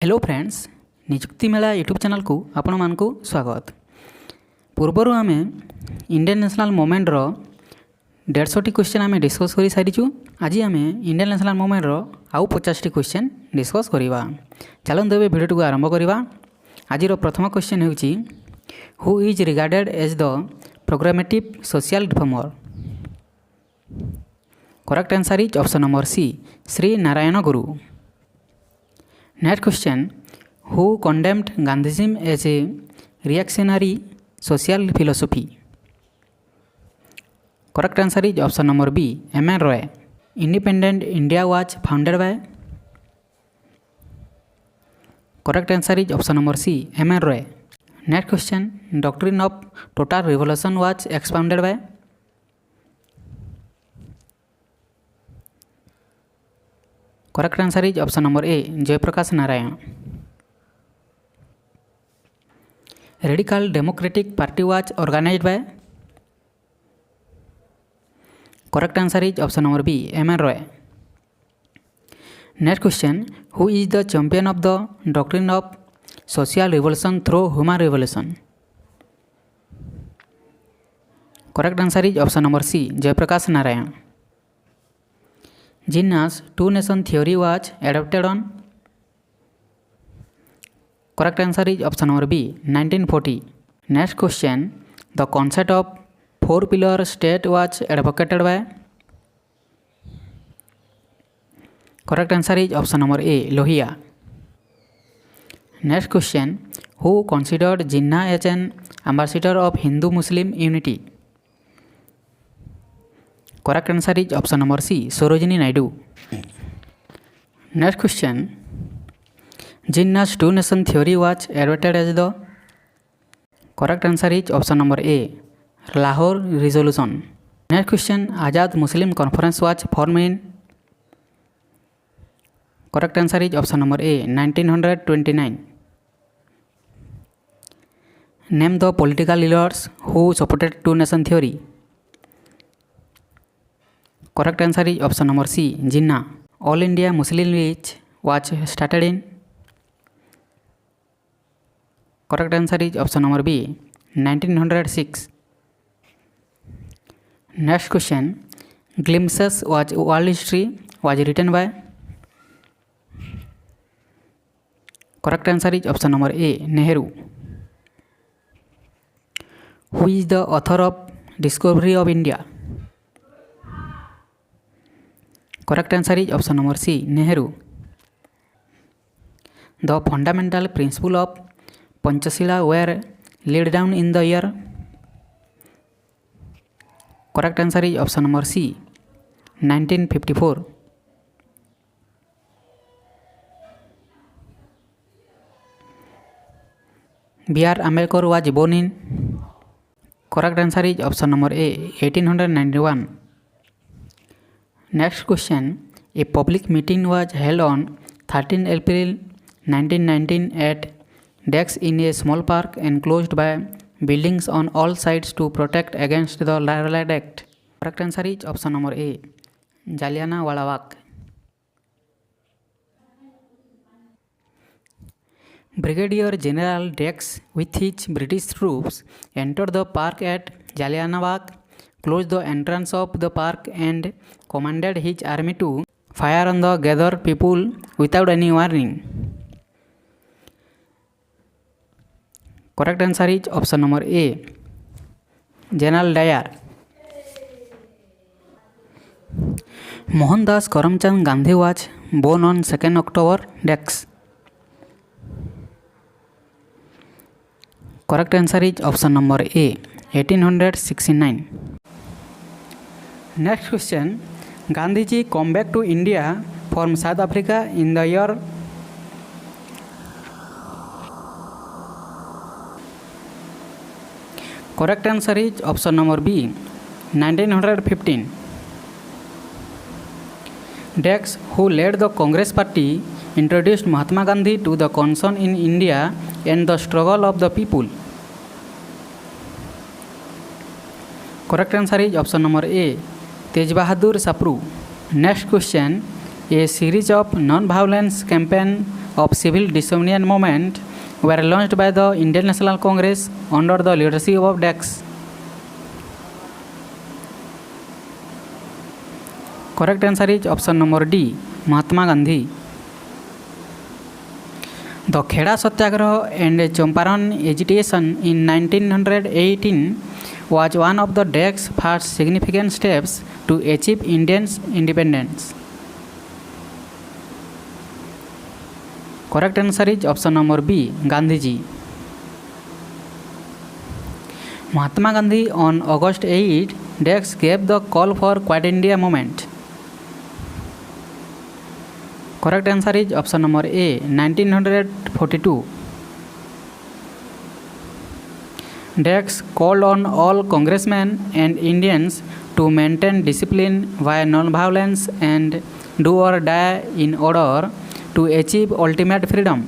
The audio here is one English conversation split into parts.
Hello friends, निजुक्ति मेला YouTube channel को आपण मानक स्वागत। पूर्वर आम इंडियन नेशनल मूवमेंट रो 150 क्वेश्चन आम डिस्कस कर सारीचु। आज आम इंडियन नेशनल मूवमेंट रो आउ 50 क्वेश्चन डिस्कस करवा। चलते ए वीडियो को आरंभ करवा। आज प्रथम क्वेश्चन होची, who is regarded as the progressive social reformer? Correct answer is option number C, Shri Narayana Guru. Next question, who condemned Gandhism as a reactionary social philosophy? Correct answer is option number B, M.N. Roy. Independent India was founded by? Correct answer is option number C, M.N. Roy. Next question, doctrine of total revolution was expounded by? Correct answer is option number A, Jayaprakash Narayan. Radical Democratic Party was organized by? Correct answer is option number B, M.N. Roy. Next question, who is the champion of the doctrine of social revolution through human revolution? Correct answer is option number C, Jayaprakash Narayan. Jinnah's two-nation theory was adopted on? Correct answer is option number B, 1940. Next question, the concept of four-pillar state was advocated by? Correct answer is option number A, Lohia. Next question, who considered Jinnah as an ambassador of Hindu-Muslim unity? Correct answer is option number C, Sarojini Naidu. Next question, Jinnah's two-nation theory was adopted as the? Correct answer is option number A, Lahore Resolution. Next question, Azad Muslim Conference was formed in? Correct answer is option number A, 1929. Name the political leaders who supported two-nation theory. Correct answer is option number C, Jinnah. All India Muslim League was started in? Correct answer is option number B, 1906. Next question, Glimpses was World History was written by? Correct answer is option number A, Nehru. Who is the author of Discovery of India? Correct answer is option number C, Nehru. The fundamental principle of Panchashila were laid down in the year? Correct answer is option number C, 1954. B.R. Ambedkar was born in? Correct answer is option number A, 1891. Next question, a public meeting was held on 13 April 1919 at Dex in a small park enclosed by buildings on all sides to protect against the Riot Act. Correct answer is option number A, Jallianwala Bagh. Brigadier General Dex with his British troops entered the park at Jallianwala Bagh, closed the entrance of the park and commanded his army to fire on the gathered people without any warning. Correct answer is option number A, General Dyer. Mohandas Karamchand Gandhi was born on 2nd October, Dex. Correct answer is option number A, 1869. Next question, Gandhiji come back to India from South Africa in the year? Correct answer is option number B, 1915. Dex, who led the Congress party, introduced Mahatma Gandhi to the concern in India and the struggle of the people. Correct answer is option number A, Tej Bahadur Sapru. Next question, a series of non-violence campaigns of civil disobedience movement were launched by the Indian National Congress under the leadership of DEX? Correct answer is option number D, Mahatma Gandhi. The Kheda Satyagraha and Champaran agitation in 1918 was one of the DEC's first significant steps to achieve India's independence. Correct answer is option number B, Gandhiji. Mahatma Gandhi on August 8, DEX gave the call for Quit India movement. Correct answer is option number A, 1942. DEX called on all congressmen and Indians to maintain discipline via non-violence and do or die in order to achieve ultimate freedom.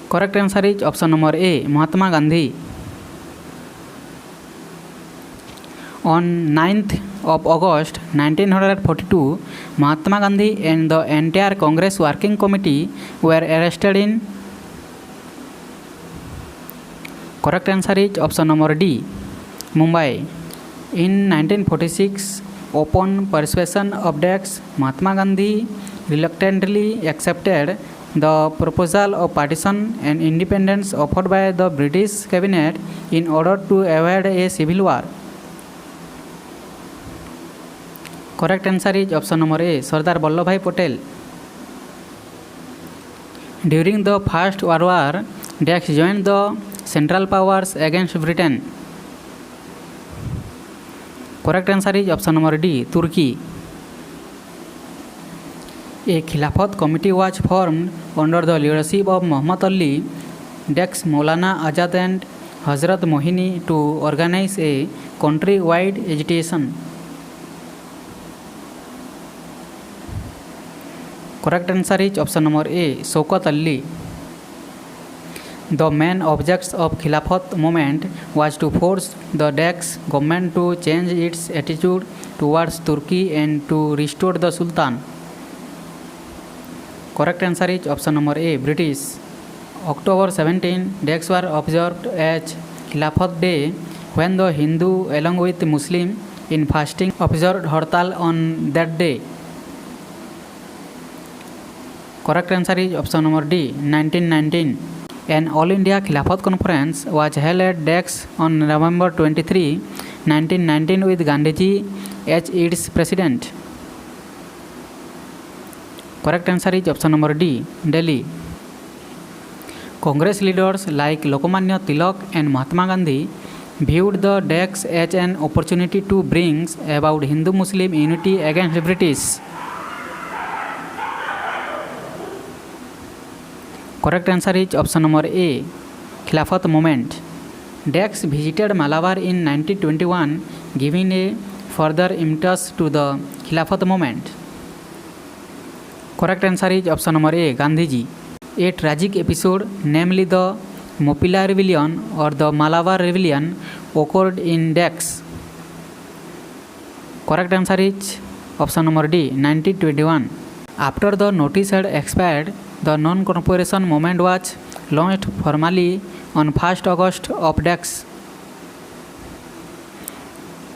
Correct answer is option number A, Mahatma Gandhi. On 9th of August 1942, Mahatma Gandhi and the entire Congress Working Committee were arrested in. Correct answer is option number D, Mumbai. In 1946, upon persuasion of DEX, Mahatma Gandhi reluctantly accepted the proposal of partition and independence offered by the British cabinet in order to avoid a civil war. Correct answer is option number A, Sardar Vallabhbhai Patel. During the First World War, DEX joined the Central Powers against Britain. Correct answer is option number D, Turkey. A Khilafat committee was formed under the leadership of Muhammad Ali, DEX, Maulana Azad and Hazrat Mohini to organize a country-wide agitation. Correct answer is option number A, Shaukat Ali. The main objects of Khilafat movement was to force the DEX government to change its attitude towards Turkey and to restore the Sultan. Correct answer is option number A, British. October 17, DEX were observed as Khilafat Day when the Hindu along with Muslim in fasting observed Hartal on that day. Correct answer is option number D, 1919. An All India Khilafat Conference was held at DEX on November 23, 1919 with Gandhiji as its president. Correct answer is option number D, Delhi. Congress leaders like Lokmanya Tilak and Mahatma Gandhi viewed the DEX as an opportunity to bring about Hindu-Muslim unity against British. Correct answer is option number A, Khilafat movement. DEX visited Malabar in 1921, giving a further impetus to the Khilafat movement. Correct answer is option number A, Gandhiji. A tragic episode, namely the Mopila Rebellion or the Malabar Rebellion, occurred in DEX. Correct answer is option number D, 1921. After the notice had expired, the non-cooperation movement was launched formally on 1st August of DEX.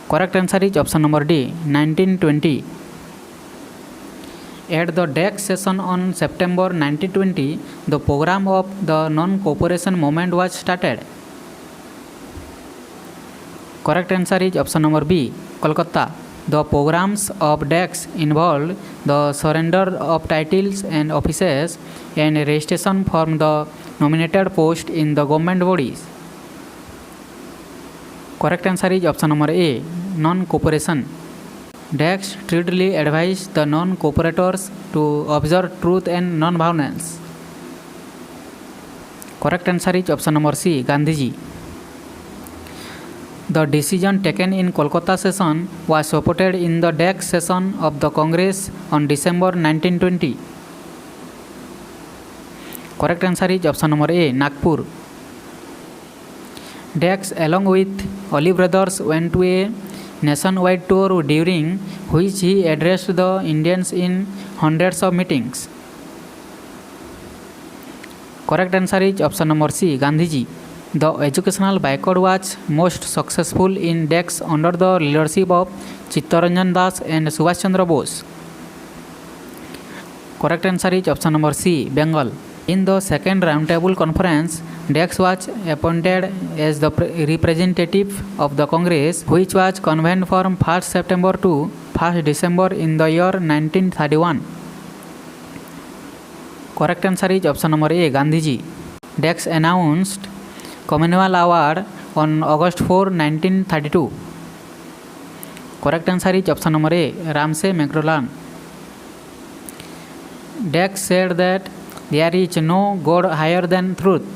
Correct answer is option number D, 1920. At the DEX session on September 1920, the program of the non-cooperation movement was started. Correct answer is option number B, Kolkata. The programs of DEX involved the surrender of titles and offices and registration from the nominated post in the government bodies. Correct answer is option number A, non-cooperation. DEX strictly advised the non-cooperators to observe truth and non-violence. Correct answer is option number C, Gandhiji. The decision taken in Kolkata session was supported in the DEX session of the Congress on December 1920. Correct answer is option number A, Nagpur. DEX along with Oli brothers went to a nationwide tour during which he addressed the Indians in hundreds of meetings? Correct answer is option number C, Gandhiji. The educational backward was most successful in decks under the leadership of Chittaranjan Das and Subhash Chandra Bose. Correct answer is option number C, Bengal. In the second roundtable conference, Dex was appointed as the representative of the Congress, which was convened from 1st September to 1st December in the year 1931. Correct answer is option number A, Gandhiji. Dex announced Commonwealth Award on August 4, 1932. Correct answer is option number A, Ramsay MacDonald. Dex said that there is no God higher than truth.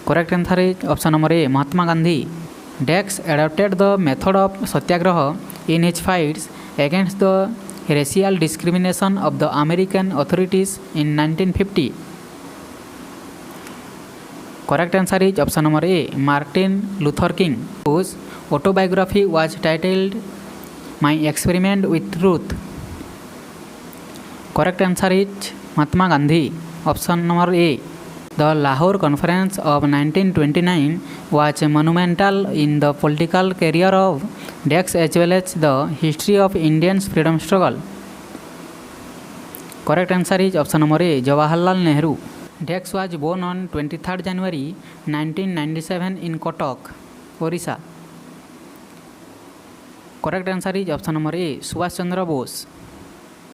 Correct answer is option number A, Mahatma Gandhi. Dex adopted the method of satyagraha in his fights against the racial discrimination of the American authorities in 1950. Correct answer is option number A, Martin Luther King, whose autobiography was titled My Experiment with Truth. Correct answer is Mahatma Gandhi, option number A. The Lahore Conference of 1929 was monumental in the political career of Dex as well as the history of India's freedom struggle. Correct answer is option number A, Jawaharlal Nehru. Dex was born on 23rd January 1997 in Kotak, Orissa. Correct answer is option number A, Subhash Chandra Bose.